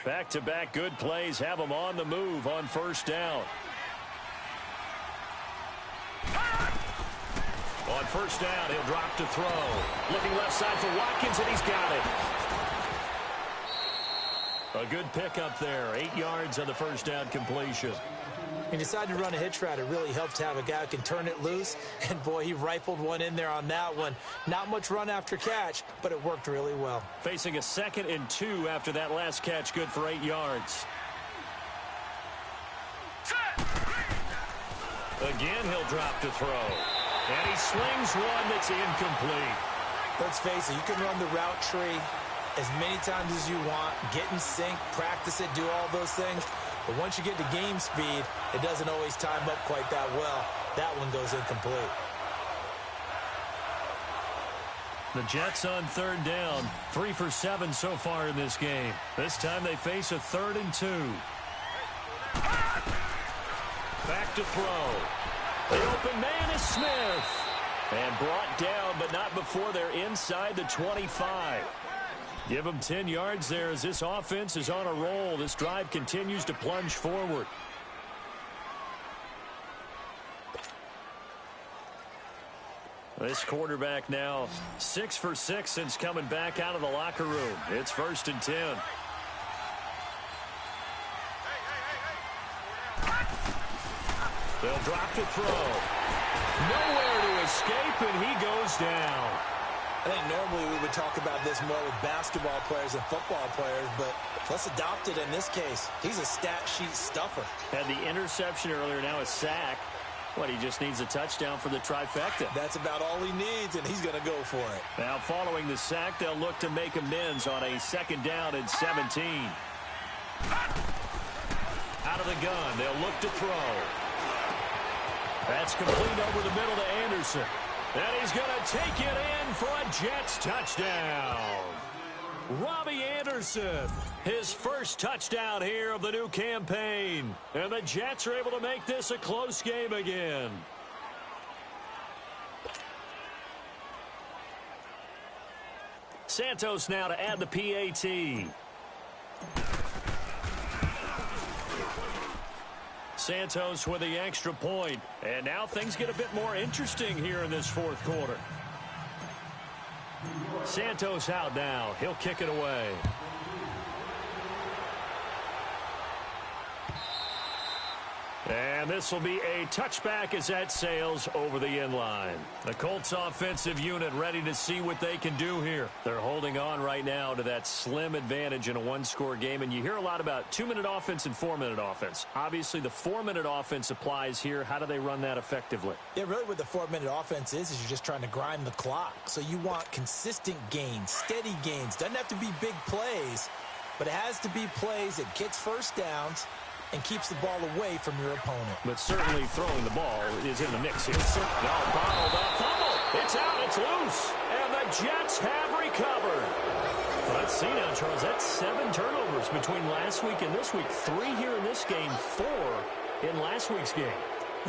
Back-to-back good plays have them on the move on 1st down. On 1st down, he'll drop to throw. Looking left side for Watkins, and he's got it. A good pickup there. 8 yards on the 1st down completion. He decided to run a hitch route. It really helped to have a guy who can turn it loose. And, boy, he rifled one in there on that one. Not much run after catch, but it worked really well. Facing a 2nd and 2 after that last catch, good for 8 yards. Again, he'll drop to throw. And he slings one that's incomplete. Let's face it, you can run the route tree as many times as you want, get in sync, practice it, do all those things. But once you get to game speed, it doesn't always time up quite that well. That one goes incomplete. The Jets on 3rd down, 3 for 7 so far in this game. This time they face a 3rd and 2. Back to throw. The open man is Smith. And brought down, but not before they're inside the 25. Give them 10 yards there as this offense is on a roll. This drive continues to plunge forward. This quarterback now 6 for 6 since coming back out of the locker room. It's 1st and 10. They'll drop to throw. Nowhere to escape, and he goes down. I think normally we would talk about this more with basketball players and football players, but let's adopt it in this case. He's a stat sheet stuffer. Had the interception earlier, now a sack. What, he just needs a touchdown for the trifecta. That's about all he needs, and he's going to go for it. Now, following the sack, they'll look to make amends on a 2nd down and 17. Out of the gun, they'll look to throw. That's complete over the middle to Anderson. And he's going to take it in for a Jets touchdown. Robbie Anderson, his first touchdown here of the new campaign. And the Jets are able to make this a close game again. Santos now to add the PAT. Santos with the extra point. And now things get a bit more interesting here in this 4th quarter. Santos out now. He'll kick it away. And this will be a touchback as that sails over the end line. The Colts offensive unit ready to see what they can do here. They're holding on right now to that slim advantage in a 1-score game. And you hear a lot about 2-minute offense and 4-minute offense. Obviously, the 4-minute offense applies here. How do they run that effectively? Yeah, really what the 4-minute offense is you're just trying to grind the clock. So you want consistent gains, steady gains. Doesn't have to be big plays, but it has to be plays that gets first downs and keeps the ball away from your opponent. But certainly throwing the ball is in the mix here. Now bottled up, fumble. It's out, it's loose. And the Jets have recovered. Let's see now, Charles. That's 7 turnovers between last week and this week. 3 here in this game, 4 in last week's game.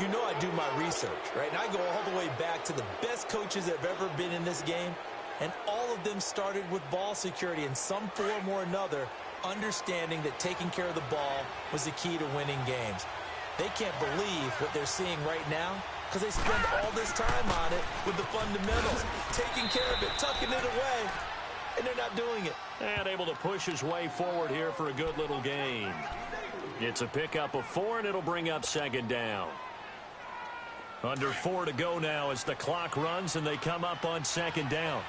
You know I do my research, right? And I go all the way back to the best coaches that have ever been in this game. And all of them started with ball security in some form or another, understanding that taking care of the ball was the key to winning games. They can't believe what they're seeing right now because they spend all this time on it with the fundamentals, taking care of it, tucking it away, and they're not doing it. And able to push his way forward here for a good little gain. It's a pickup of 4, and it'll bring up 2nd down. Under 4 to go now as the clock runs, and they come up on 2nd down.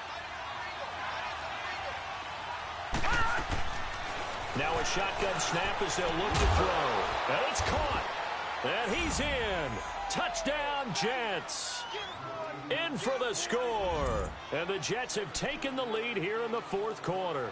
Now a shotgun snap as they'll look to throw. And it's caught. And he's in. Touchdown, Jets. In for the score. And the Jets have taken the lead here in the 4th quarter.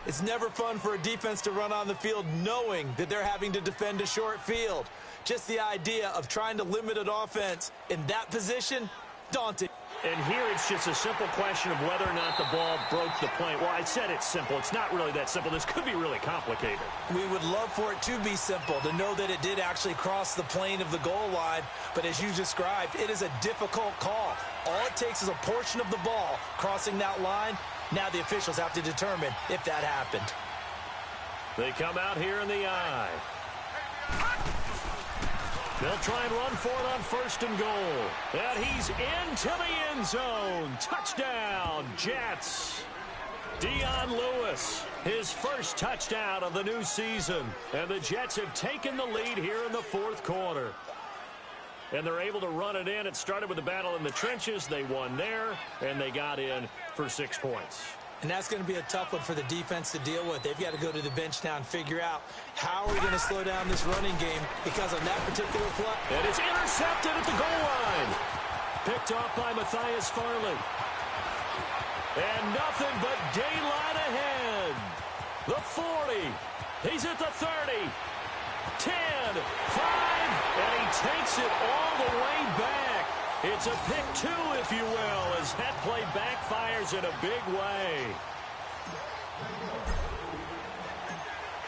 It's never fun for a defense to run on the field knowing that they're having to defend a short field. Just the idea of trying to limit an offense in that position, daunting. And here it's just a simple question of whether or not the ball broke the plane. Well, I said it's simple. It's not really that simple. This could be really complicated. We would love for it to be simple, to know that it did actually cross the plane of the goal line. But as you described, it is a difficult call. All it takes is a portion of the ball crossing that line. Now the officials have to determine if that happened. They come out here in the eye. They'll try and run for it on 1st and goal. And he's into the end zone. Touchdown, Jets. Dion Lewis, his first touchdown of the new season. And the Jets have taken the lead here in the fourth quarter. And they're able to run it in. It started with a battle in the trenches. They won there, and they got in for 6 points. And that's going to be a tough one for the defense to deal with. They've got to go to the bench now and figure out how are we going to slow down this running game, because on that particular play. And it's intercepted at the goal line. Picked off by Matthias Farley. And nothing but daylight ahead. The 40. He's at the 30. 10, 5, and he takes it all the way back. It's a pick 2, if you will, as that play backfires in a big way.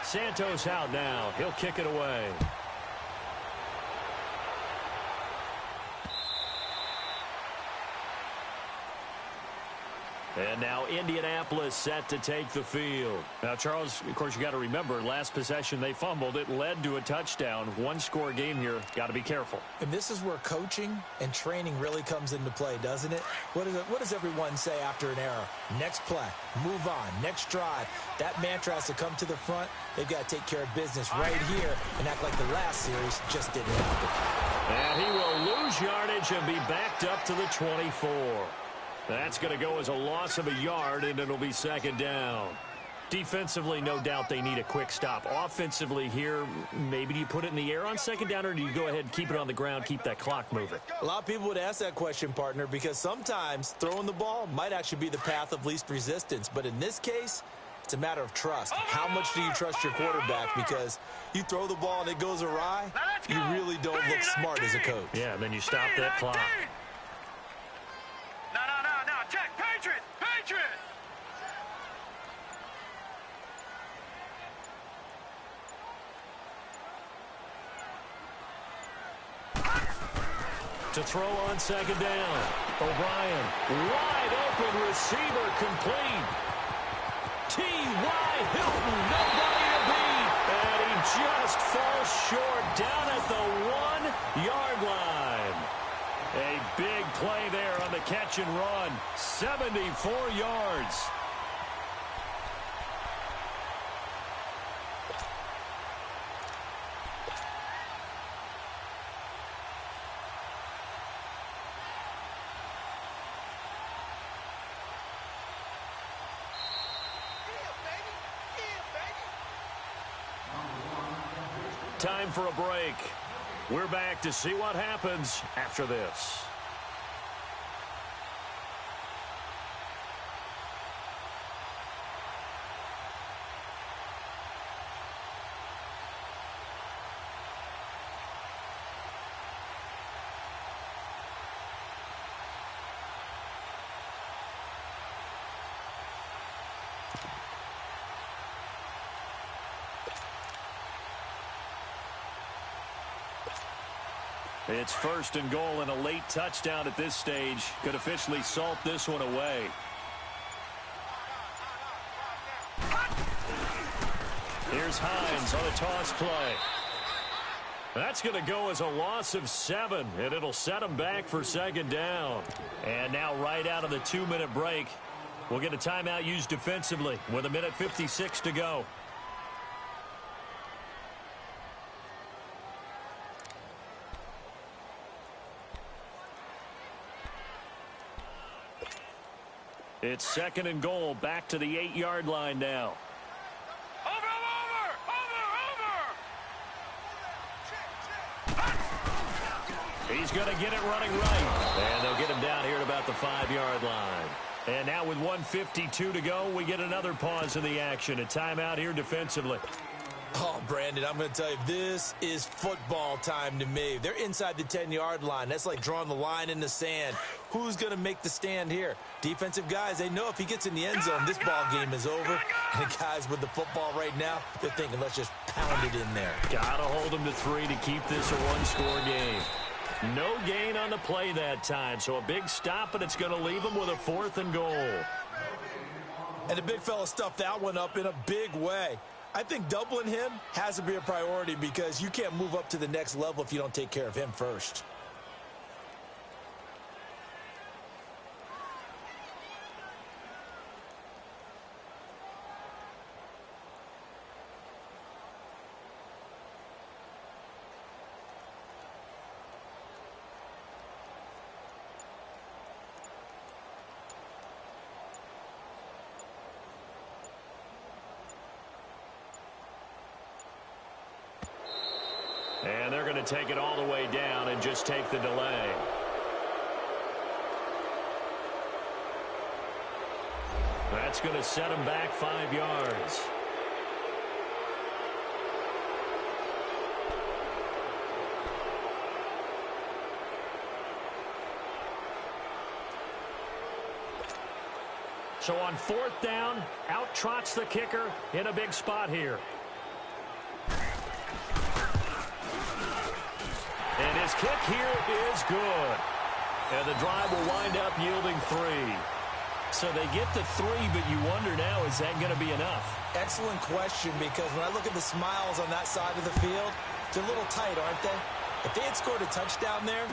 Santos out now. He'll kick it away. And now Indianapolis set to take the field. Now, Charles, of course, you got to remember, last possession they fumbled. It led to a touchdown. One-score game here. Got to be careful. And this is where coaching and training really comes into play, doesn't it? What does everyone say after an error? Next play, move on, next drive. That mantra has to come to the front. They've got to take care of business right here and act like the last series just didn't happen. And he will lose yardage and be backed up to the 24. That's going to go as a loss of a yard, and it'll be second down. Defensively, no doubt they need a quick stop. Offensively here, maybe do you put it in the air on second down, or do you go ahead and keep it on the ground, keep that clock moving? A lot of people would ask that question, partner, because sometimes throwing the ball might actually be the path of least resistance. But in this case, it's a matter of trust. How much do you trust your quarterback? Because you throw the ball and it goes awry, you really don't look smart as a coach. Yeah, and then you stop that clock. Check, Patriot! Patriot! To throw on second down. O'Brien, wide open receiver, complete. T.Y. Hilton, nobody to beat. And he just falls short down at the 1-yard line. A big play there on the catch and run. 74 yards. Time for a break. We're back to see what happens after this. It's first and goal, and a late touchdown at this stage could officially salt this one away. Here's Hines on a toss play. That's going to go as a loss of 7, and it'll set them back for second down. And now right out of the 2-minute break, we'll get a timeout used defensively with 1:56 to go. It's second and goal, back to the 8-yard line now. He's going to get it running right. And they'll get him down here at about the 5-yard line. And now with 1:52 to go, we get another pause in the action. A timeout here defensively. Oh, Brandon, I'm going to tell you, this is football time to me. They're inside the 10-yard line. That's like drawing the line in the sand. Who's going to make the stand here? Defensive guys, they know if he gets in the end zone, this ball game is over. And the guys with the football right now, they're thinking, let's just pound it in there. Got to hold him to 3 to keep this a one-score game. No gain on the play that time, so a big stop, and it's going to leave him with a 4th and goal. And the big fella stuffed that one up in a big way. I think doubling him has to be a priority because you can't move up to the next level if you don't take care of him first. to take it all the way down and just take the delay. That's going to set him back 5 yards. So on 4th down, out trots the kicker in a big spot here. And his kick here is good. And the drive will wind up yielding 3. So they get to 3, but you wonder now, is that going to be enough? Excellent question, because when I look at the smiles on that side of the field, they're a little tight, aren't they? If they had scored a touchdown there,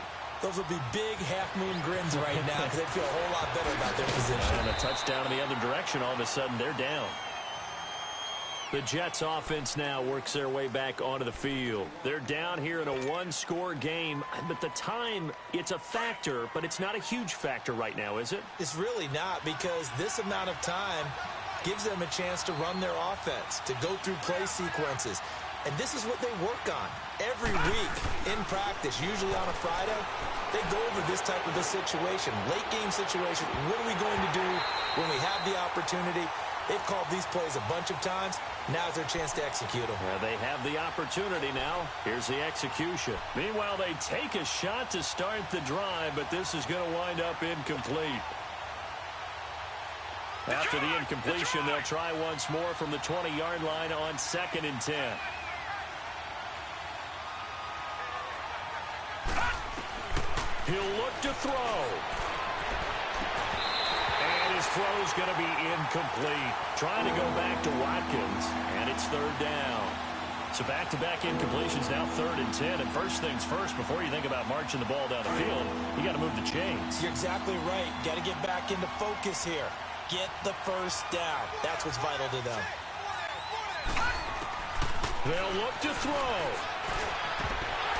those would be big half-moon grins right now because they'd feel a whole lot better about their position. And a touchdown in the other direction, all of a sudden they're down. The Jets offense now works their way back onto the field. They're down here in a 1-score game, but the time, it's a factor, but it's not a huge factor right now, is it? It's really not, because this amount of time gives them a chance to run their offense, to go through play sequences. And this is what they work on every week in practice, usually on a Friday. They go over this type of a situation, late game situation. What are we going to do when we have the opportunity? They've called these plays a bunch of times. Now's their chance to execute them. They have the opportunity now. Here's the execution. Meanwhile, they take a shot to start the drive, but this is going to wind up incomplete. After the incompletion, they'll try once more from the 20-yard line on 2nd and 10. He'll look to throw. And his throw's going to be incomplete. Trying to go back to Watkins, and it's 3rd down. So back-to-back incompletions, now 3rd and 10. And first things first, before you think about marching the ball down the field, you got to move the chains. You're exactly right. Got to get back into focus here. Get the first down. That's what's vital to them. They'll look to throw.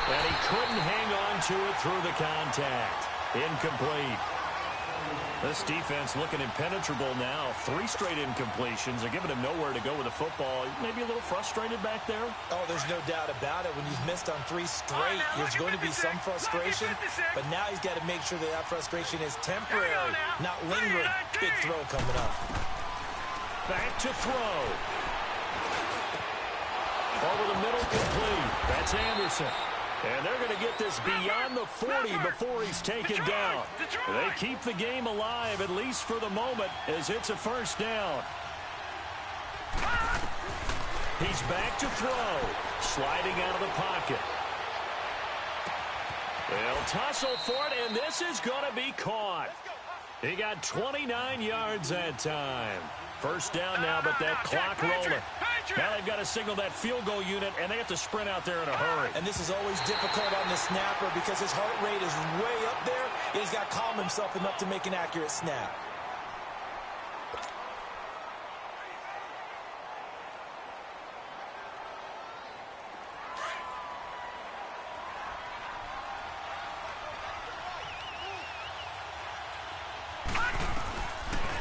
And he couldn't hang on to it through the contact. Incomplete. This defense looking impenetrable now. 3 straight incompletions. They're giving him nowhere to go with the football. Maybe a little frustrated back there. Oh, there's no doubt about it. When you've missed on 3 straight, there's going to be some frustration. But now he's got to make sure that that frustration is temporary, not lingering. Big throw coming up. Back to throw. Over the middle, complete. That's Anderson. And they're going to get this beyond the 40 before he's taken down. They keep the game alive, at least for the moment, as it's a first down. He's back to throw. Sliding out of the pocket. They'll tussle for it, and this is going to be caught. He got 29 yards that time. First down now, but that clock rolling. Now they've got to signal that field goal unit, and they have to sprint out there in a hurry. And this is always difficult on the snapper because his heart rate is way up there. He's got to calm himself enough to make an accurate snap.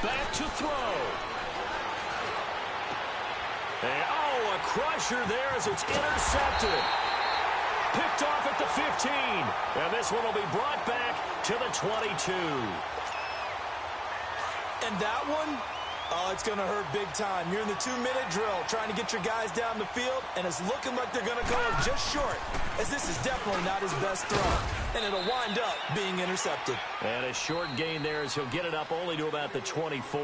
Back to throw. And, a crusher there as it's intercepted. Picked off at the 15. And this one will be brought back to the 22. And that one, it's going to hurt big time. You're in the 2-minute drill trying to get your guys down the field, and it's looking like they're going to go just short, as this is definitely not his best throw. And it'll wind up being intercepted. And a short gain there as he'll get it up only to about the 24.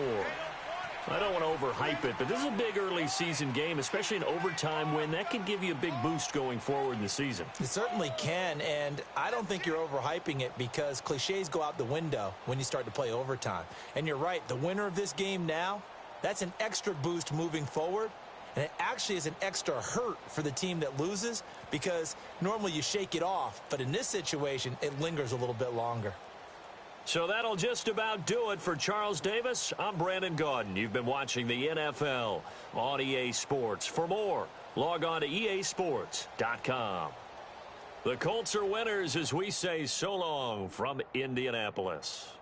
I don't want to overhype it, but this is a big early season game, especially an overtime win. That could give you a big boost going forward in the season. It certainly can, and I don't think you're overhyping it because cliches go out the window when you start to play overtime. And you're right, the winner of this game now, that's an extra boost moving forward, and it actually is an extra hurt for the team that loses because normally you shake it off, but in this situation, it lingers a little bit longer. So that'll just about do it for Charles Davis. I'm Brandon Gaudin. You've been watching the NFL on EA Sports. For more, log on to easports.com. The Colts are winners as we say so long from Indianapolis.